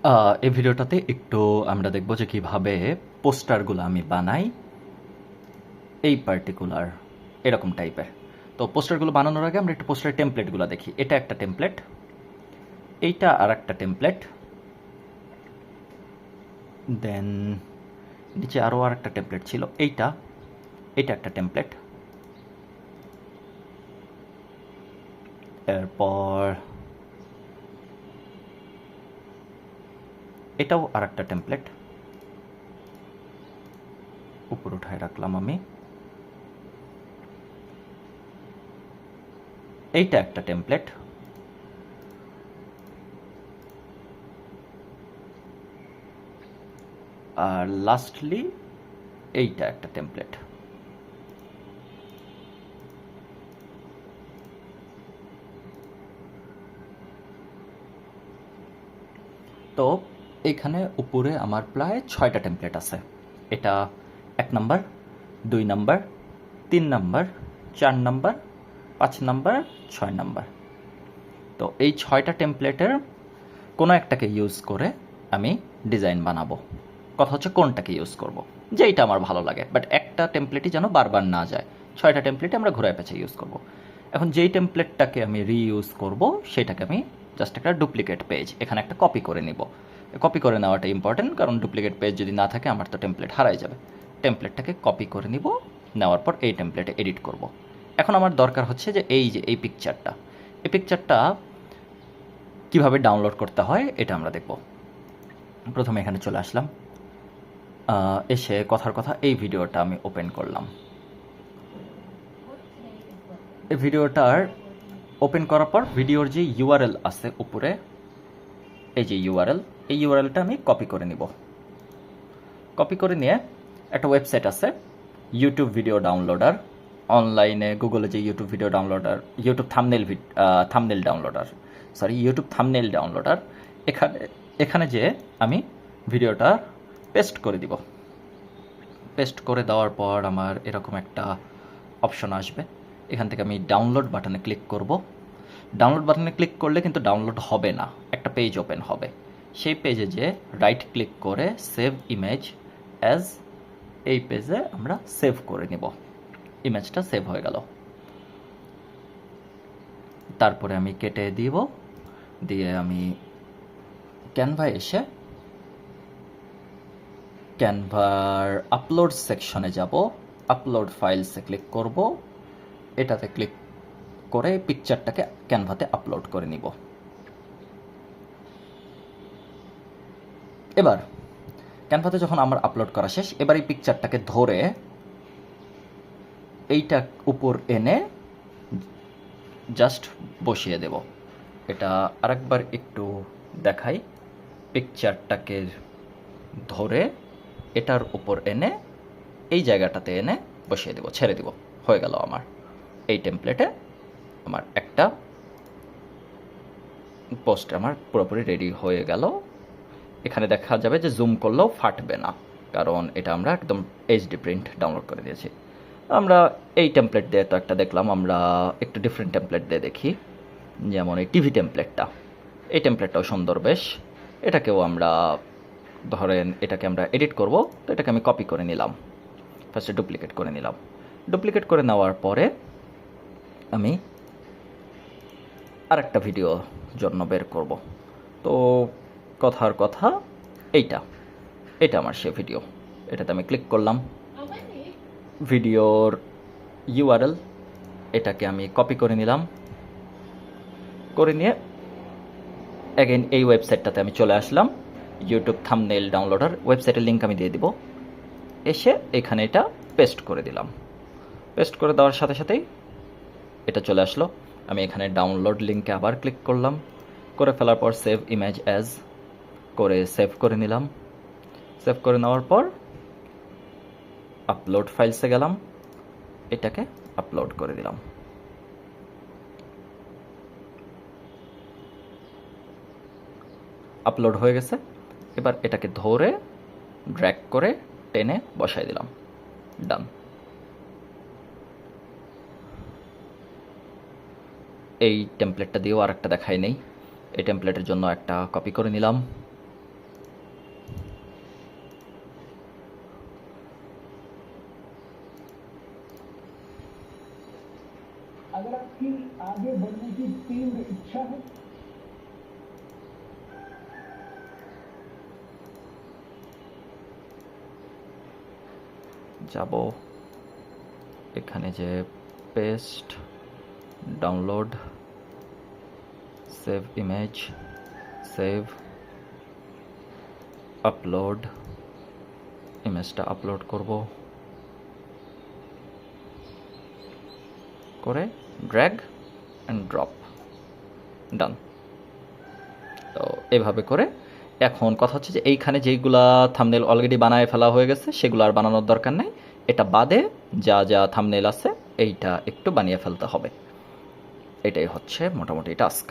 এই ভিডিওটাতে একটু আমরা দেখব যে কিভাবে পোস্টারগুলো আমি বানাই এই পার্টিকুলার এরকম টাইপের। তো পোস্টারগুলো বানানোর আগে আমরা একটু পোস্টারের টেমপ্লেটগুলো দেখি। এটা একটা টেমপ্লেট, এইটা আর একটা টেমপ্লেট, দেন নিচে আরও আর একটা টেমপ্লেট ছিল, এইটা একটা টেমপ্লেট, এরপর এটাও আর একটা টেমপ্লেট, উপর উঠায় রাখলাম আমি, এইটা একটা টেমপ্লেট, আর লাস্টলি এইটা একটা টেমপ্লেট। তো এখানে উপরে আমার প্রায় 6টা টেমপ্লেট আছে। এটা 1 number, 2 number, 3 number, 4 number, 5 number, 6 number. তো এই 6টা টেমপ্লেটের কোনো একটাকে ইউজ করে আমি ডিজাইন বানাবো। কথা হচ্ছে কোনটাকে ইউজ করব, যেইটা আমার ভালো লাগে, বাট একটা টেমপ্লেটই যেন বারবার না যায়। 6টা টেমপ্লেটে আমরা ঘোরায় পেঁচে ইউজ করব। এখন যেই টেমপ্লেটটাকে আমি রিইউজ করব সেটাকে আমি জাস্ট একটা ডুপ্লিকেট পেজ এখানে একটা কপি করে নিব। কপি করে নেওয়াটা ইম্পর্টেন্ট, কারণ ডুপ্লিকেট পেজ যদি না থাকে আমার তো টেমপ্লেট হারাই যাবে। টেমপ্লেটটাকে কপি করে নিব, নেওয়ার পর এই টেমপ্লেটে এডিট করব। এখন আমার দরকার হচ্ছে যে এই পিকচারটা, এই পিকচারটা কীভাবে ডাউনলোড করতে হয় এটা আমরা দেখব। প্রথমে এখানে চলে আসলাম, এসে কথার কথা এই ভিডিওটা আমি ওপেন করলাম। এই ভিডিওটার ওপেন করার পর ভিডিওর যে ইউআরএল আছে উপরে, এই যে ইউআরএল, এই ইউআরএলটা আমি কপি করে নিব। কপি করে নিয়ে একটা ওয়েবসাইট আছে ইউটিউব ভিডিও ডাউনলোডার, অনলাইনে গুগলে যে YouTube video downloader, YouTube thumbnail downloader, এখানে যে আমি ভিডিওটা পেস্ট করে দিব। পেস্ট করে দেওয়ার পর আমার এরকম একটা অপশন আসবে, এখান থেকে আমি ডাউনলোড বাটনে ক্লিক করব। ডাউনলোড বাটনে ক্লিক করলে কিন্তু ডাউনলোড হবে না, একটা পেজ ওপেন হবে। সেই পেজে যে রাইট ক্লিক করে সেভ ইমেজ অ্যাজ, এই পেজে আমরা সেভ করে নিব। ইমেজটা সেভ হয়ে গেল। তারপরে আমি কেটে দিব, দিয়ে আমি ক্যানভায় এসে ক্যানভার আপলোড সেকশনে যাব, আপলোড ফাইলসে ক্লিক করব, এটাতে ক্লিক করে পিকচারটাকে ক্যানভাতে আপলোড করে নিব। এবার ক্যানভাতে যখন আমার আপলোড করা শেষ, এবার এই পিকচারটাকে ধরে এইটা উপর এনে জাস্ট বসিয়ে দেব। এটা আরেকবার একটু দেখাই, পিকচারটাকে ধরে এটার উপর এনে এই জায়গাটাতে এনে বসিয়ে দেব, ছেড়ে দেব। হয়ে গেল আমার এই টেমপ্লেটে আমার একটা পোস্ট আমার পুরোপুরি রেডি হয়ে গেল। এখানে দেখা যাবে যে জুম করলেও ফাটবে না, কারণ এটা আমরা একদম এইচডি প্রিন্ট ডাউনলোড করে দিয়েছি। আমরা এই টেমপ্লেট দিয়ে তো একটা দেখলাম, আমরা একটু ডিফারেন্ট টেমপ্লেট দিয়ে দেখি, যেমন এই টিভি টেমপ্লেটটা। এই টেমপ্লেটটাও সুন্দর বেশ, এটাকেও আমরা ধরেন এটাকে আমরা এডিট করব, তো এটাকে আমি কপি করে নিলাম, ফার্স্টে ডুপ্লিকেট করে নিলাম। ডুপ্লিকেট করে নেওয়ার পরে আমি আরেকটা ভিডিও জন্য বের করব। তো কথার কথা এটা আমার সে ভিডিও, এটাতে আমি ক্লিক করলাম। ভিডিওর ইউআরএল এটাকে আমি কপি করে নিলাম, করে নিয়ে অ্যাগেন এই ওয়েবসাইটটাতে আমি চলে আসলাম, ইউটিউব থাম্বনেল ডাউনলোডার, ওয়েবসাইটের লিঙ্ক আমি দিয়ে দিব। এসে এখানে এটা পেস্ট করে দিলাম। পেস্ট করে দেওয়ার সাথে সাথেই এটা চলে আসলো। আমি এখানে ডাউনলোড লিঙ্কে আবার ক্লিক করলাম, করে ফেলার পর সেভ ইমেজ অ্যাজ করে সেভ করে নিলাম। সেভ করে নেওয়ার পর আপলোড ফাইলসে গেলাম, এটাকে আপলোড করে দিলাম। আপলোড হয়ে গেছে। এবার এটাকে ধরে ড্র্যাগ করে টেনে বসাই দিলাম, ডান। এই টেমপ্লেটটা দিয়েও আরেকটা দেখাই নেই। এই টেমপ্লেটের জন্য একটা কপি করে নিলাম, যাব, এখানে যে paste, download, save image, save, upload, ইমেজটা আপলোড করব, করে ড্র্যাগ অ্যান্ড ড্রপ, ডান। তো এভাবে করে এখন কথা হচ্ছে যে এইখানে যেইগুলা থাম্বনেল অলরেডি বানায় ফেলা হয়ে গেছে সেগুলো আর বানানোর দরকার নাই, এটা বাদে যা যা থাম্বনেল আছে এইটা একটু বানিয়ে ফেলতে হবে। এটাই হচ্ছে মোটামুটি টাস্ক।